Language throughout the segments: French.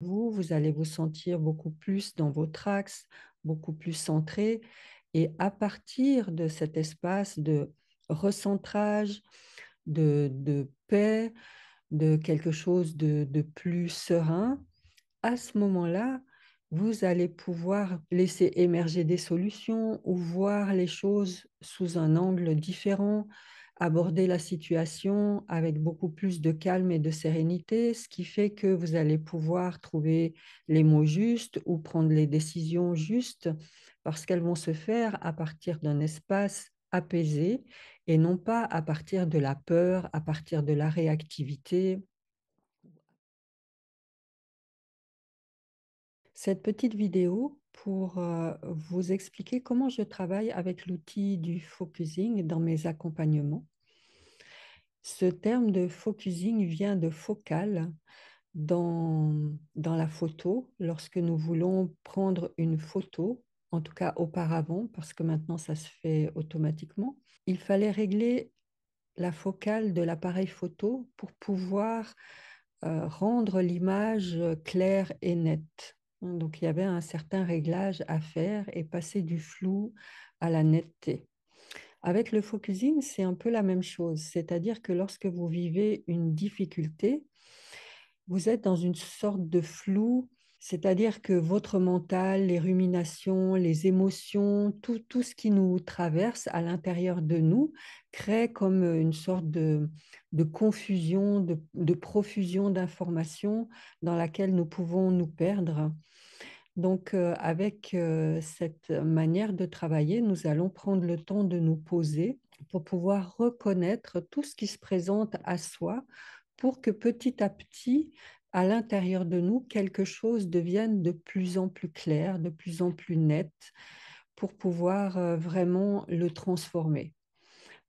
Vous allez vous sentir beaucoup plus dans votre axe, beaucoup plus centré. Et à partir de cet espace de recentrage, de paix, de quelque chose de plus serein, à ce moment-là, vous allez pouvoir laisser émerger des solutions ou voir les choses sous un angle différent, aborder la situation avec beaucoup plus de calme et de sérénité, ce qui fait que vous allez pouvoir trouver les mots justes ou prendre les décisions justes parce qu'elles vont se faire à partir d'un espace apaisé et non pas à partir de la peur, à partir de la réactivité. Cette petite vidéo pour vous expliquer comment je travaille avec l'outil du focusing dans mes accompagnements. Ce terme de focusing vient de focal dans la photo. Lorsque nous voulons prendre une photo, en tout cas auparavant, parce que maintenant ça se fait automatiquement, il fallait régler la focale de l'appareil photo pour pouvoir rendre l'image claire et nette. Donc il y avait un certain réglage à faire et passer du flou à la netteté. Avec le focusing, c'est un peu la même chose, c'est-à-dire que lorsque vous vivez une difficulté, vous êtes dans une sorte de flou, c'est-à-dire que votre mental, les ruminations, les émotions, tout ce qui nous traverse à l'intérieur de nous crée comme une sorte de confusion, de profusion d'informations dans laquelle nous pouvons nous perdre. Donc, avec cette manière de travailler, nous allons prendre le temps de nous poser pour pouvoir reconnaître tout ce qui se présente à soi pour que petit à petit, à l'intérieur de nous, quelque chose devienne de plus en plus clair, de plus en plus net, pour pouvoir vraiment le transformer.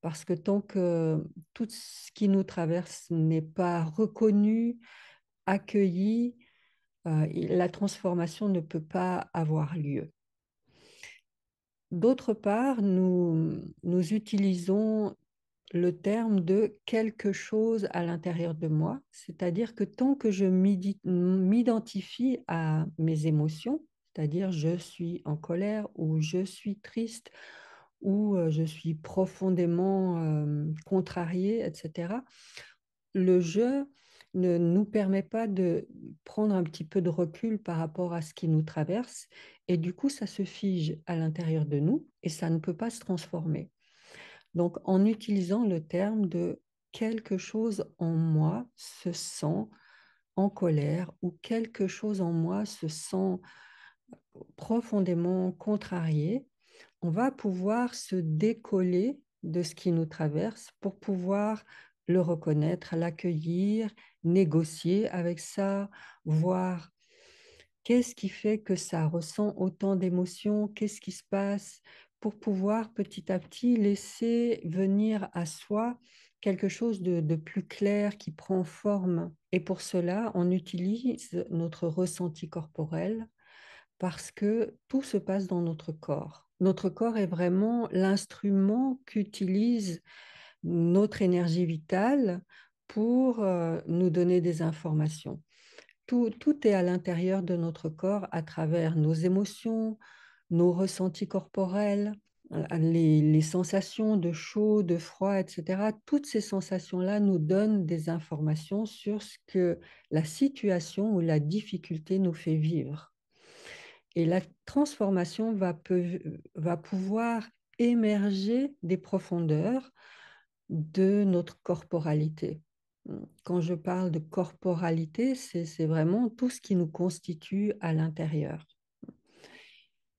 Parce que tant que tout ce qui nous traverse n'est pas reconnu, accueilli, la transformation ne peut pas avoir lieu. D'autre part, nous utilisons le terme de quelque chose à l'intérieur de moi, c'est-à-dire que tant que je m'identifie à mes émotions, c'est-à-dire je suis en colère ou je suis triste ou je suis profondément contrariée, etc., le jeu ne nous permet pas de prendre un petit peu de recul par rapport à ce qui nous traverse et du coup ça se fige à l'intérieur de nous et ça ne peut pas se transformer. Donc, en utilisant le terme de quelque chose en moi se sent en colère ou quelque chose en moi se sent profondément contrarié, on va pouvoir se décoller de ce qui nous traverse pour pouvoir le reconnaître, l'accueillir, négocier avec ça, voir qu'est-ce qui fait que ça ressent autant d'émotions, qu'est-ce qui se passe pour pouvoir petit à petit laisser venir à soi quelque chose de plus clair qui prend forme. Et pour cela, on utilise notre ressenti corporel parce que tout se passe dans notre corps. Notre corps est vraiment l'instrument qu'utilise notre énergie vitale pour nous donner des informations. Tout est à l'intérieur de notre corps à travers nos émotions, nos ressentis corporels, les sensations de chaud, de froid, etc. Toutes ces sensations-là nous donnent des informations sur ce que la situation ou la difficulté nous fait vivre. Et la transformation va pouvoir émerger des profondeurs de notre corporalité. Quand je parle de corporalité, c'est vraiment tout ce qui nous constitue à l'intérieur.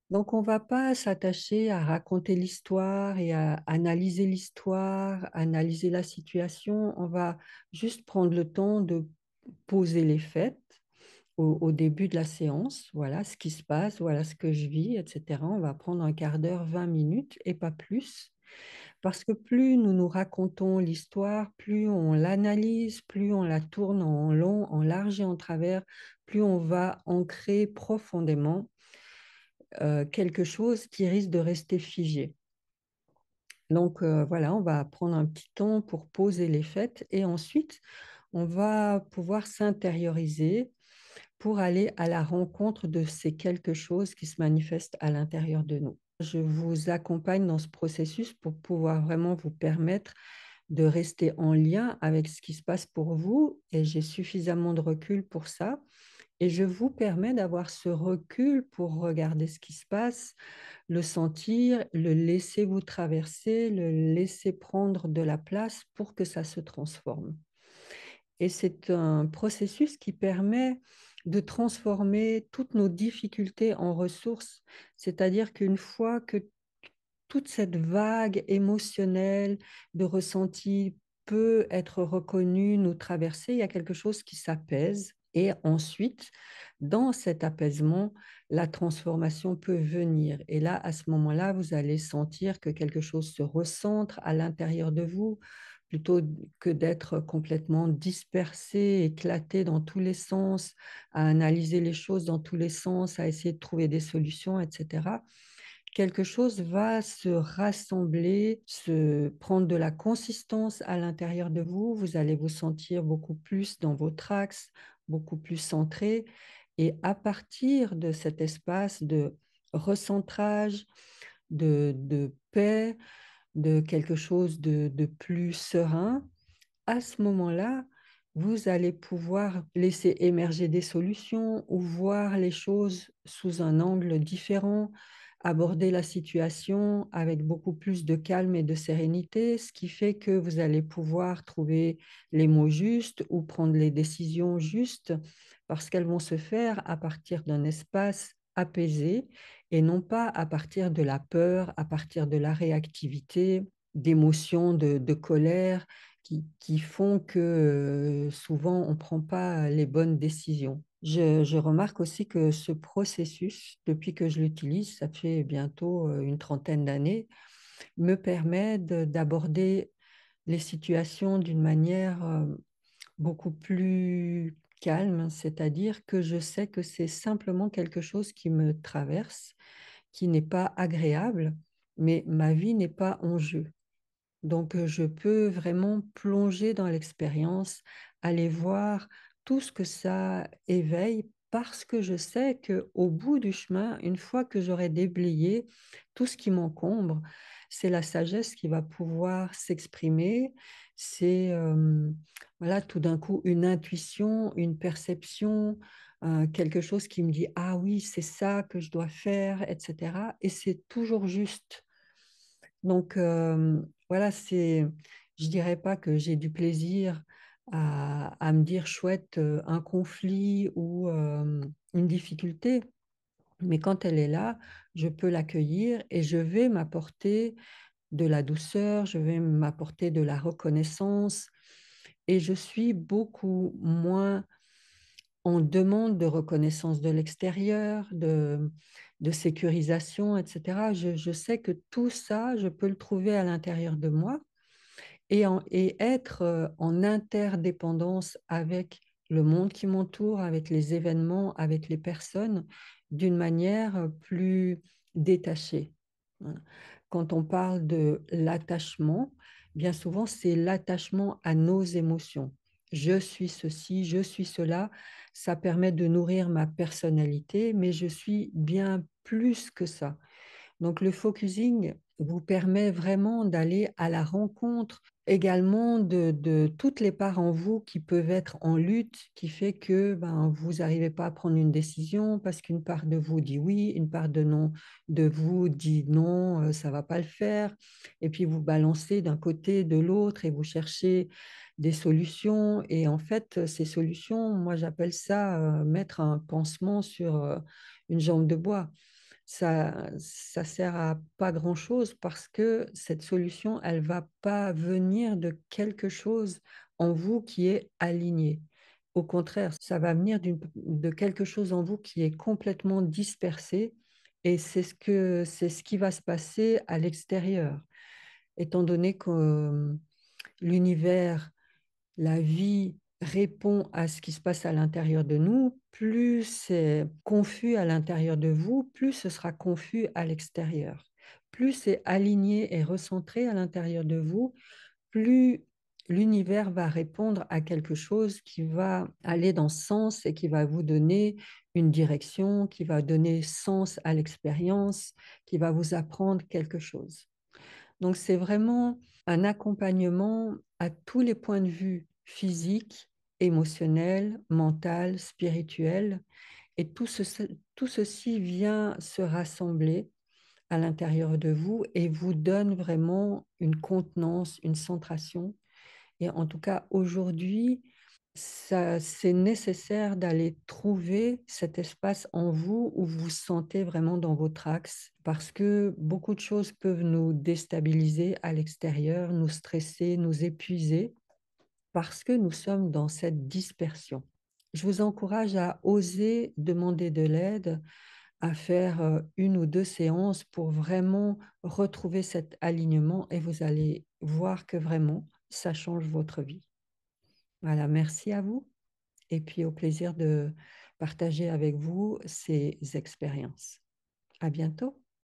Donc, on ne va pas s'attacher à raconter l'histoire et à analyser l'histoire, analyser la situation. On va juste prendre le temps de poser les faits au début de la séance. Voilà ce qui se passe, voilà ce que je vis, etc. On va prendre un quart d'heure, 20 minutes et pas plus. Parce que plus nous nous racontons l'histoire, plus on l'analyse, plus on la tourne en long, en large et en travers, plus on va ancrer profondément quelque chose qui risque de rester figé. Donc voilà, on va prendre un petit temps pour poser les faits et ensuite on va pouvoir s'intérioriser pour aller à la rencontre de ces quelque chose qui se manifeste à l'intérieur de nous. Je vous accompagne dans ce processus pour pouvoir vraiment vous permettre de rester en lien avec ce qui se passe pour vous et j'ai suffisamment de recul pour ça et je vous permets d'avoir ce recul pour regarder ce qui se passe, le sentir, le laisser vous traverser, le laisser prendre de la place pour que ça se transforme. Et c'est un processus qui permet de transformer toutes nos difficultés en ressources. C'est-à-dire qu'une fois que toute cette vague émotionnelle de ressenti peut être reconnue, nous traverser, il y a quelque chose qui s'apaise. Et ensuite, dans cet apaisement, la transformation peut venir. Et là, à ce moment-là, vous allez sentir que quelque chose se recentre à l'intérieur de vous, plutôt que d'être complètement dispersé, éclaté dans tous les sens, à analyser les choses dans tous les sens, à essayer de trouver des solutions, etc. Quelque chose va se rassembler, se prendre de la consistance à l'intérieur de vous. Vous allez vous sentir beaucoup plus dans votre axe, beaucoup plus centré. Et à partir de cet espace de recentrage, de paix, de quelque chose de plus serein, à ce moment-là, vous allez pouvoir laisser émerger des solutions ou voir les choses sous un angle différent, aborder la situation avec beaucoup plus de calme et de sérénité, ce qui fait que vous allez pouvoir trouver les mots justes ou prendre les décisions justes parce qu'elles vont se faire à partir d'un espace apaisé et non pas à partir de la peur, à partir de la réactivité, d'émotions, de colère qui font que souvent on ne prend pas les bonnes décisions. Je remarque aussi que ce processus, depuis que je l'utilise, ça fait bientôt une trentaine d'années, me permet d'aborder les situations d'une manière beaucoup plus calme, c'est-à-dire que je sais que c'est simplement quelque chose qui me traverse, qui n'est pas agréable, mais ma vie n'est pas en jeu. Donc, je peux vraiment plonger dans l'expérience, aller voir tout ce que ça éveille parce que je sais qu'au bout du chemin, une fois que j'aurai déblayé tout ce qui m'encombre, c'est la sagesse qui va pouvoir s'exprimer. C'est voilà, tout d'un coup une intuition, une perception, quelque chose qui me dit, ah oui, c'est ça que je dois faire, etc. Et c'est toujours juste. Donc, voilà, je dirais pas que j'ai du plaisir à me dire chouette, un conflit ou une difficulté, mais quand elle est là, je peux l'accueillir et je vais m'apporter de la douceur, je vais m'apporter de la reconnaissance et je suis beaucoup moins en demande de reconnaissance de l'extérieur, de sécurisation, etc. Je sais que tout ça, je peux le trouver à l'intérieur de moi et être en interdépendance avec le monde qui m'entoure, avec les événements, avec les personnes, d'une manière plus détachée. Voilà. Quand on parle de l'attachement, bien souvent, c'est l'attachement à nos émotions. Je suis ceci, je suis cela. Ça permet de nourrir ma personnalité, mais je suis bien plus que ça. Donc, le focusing vous permet vraiment d'aller à la rencontre également de toutes les parts en vous qui peuvent être en lutte, qui fait que ben, vous n'arrivez pas à prendre une décision parce qu'une part de vous dit oui, une part de non de vous dit non, ça ne va pas le faire. Et puis vous balancez d'un côté, de l'autre et vous cherchez des solutions. Et en fait, ces solutions, moi j'appelle ça mettre un pansement sur une jambe de bois. Ça sert à pas grand-chose parce que cette solution, elle va pas venir de quelque chose en vous qui est aligné. Au contraire, ça va venir de quelque chose en vous qui est complètement dispersé et c'est ce qui va se passer à l'extérieur. Étant donné que l'univers, la vie répond à ce qui se passe à l'intérieur de nous, plus c'est confus à l'intérieur de vous, plus ce sera confus à l'extérieur. Plus c'est aligné et recentré à l'intérieur de vous, plus l'univers va répondre à quelque chose qui va aller dans ce sens et qui va vous donner une direction, qui va donner sens à l'expérience, qui va vous apprendre quelque chose. Donc c'est vraiment un accompagnement à tous les points de vue physique, émotionnel, mental, spirituel. Et tout ceci vient se rassembler à l'intérieur de vous et vous donne vraiment une contenance, une centration. Et en tout cas, aujourd'hui, c'est nécessaire d'aller trouver cet espace en vous où vous vous sentez vraiment dans votre axe, parce que beaucoup de choses peuvent nous déstabiliser à l'extérieur, nous stresser, nous épuiser, parce que nous sommes dans cette dispersion. Je vous encourage à oser demander de l'aide, à faire une ou deux séances pour vraiment retrouver cet alignement et vous allez voir que vraiment, ça change votre vie. Voilà, merci à vous et puis au plaisir de partager avec vous ces expériences. À bientôt.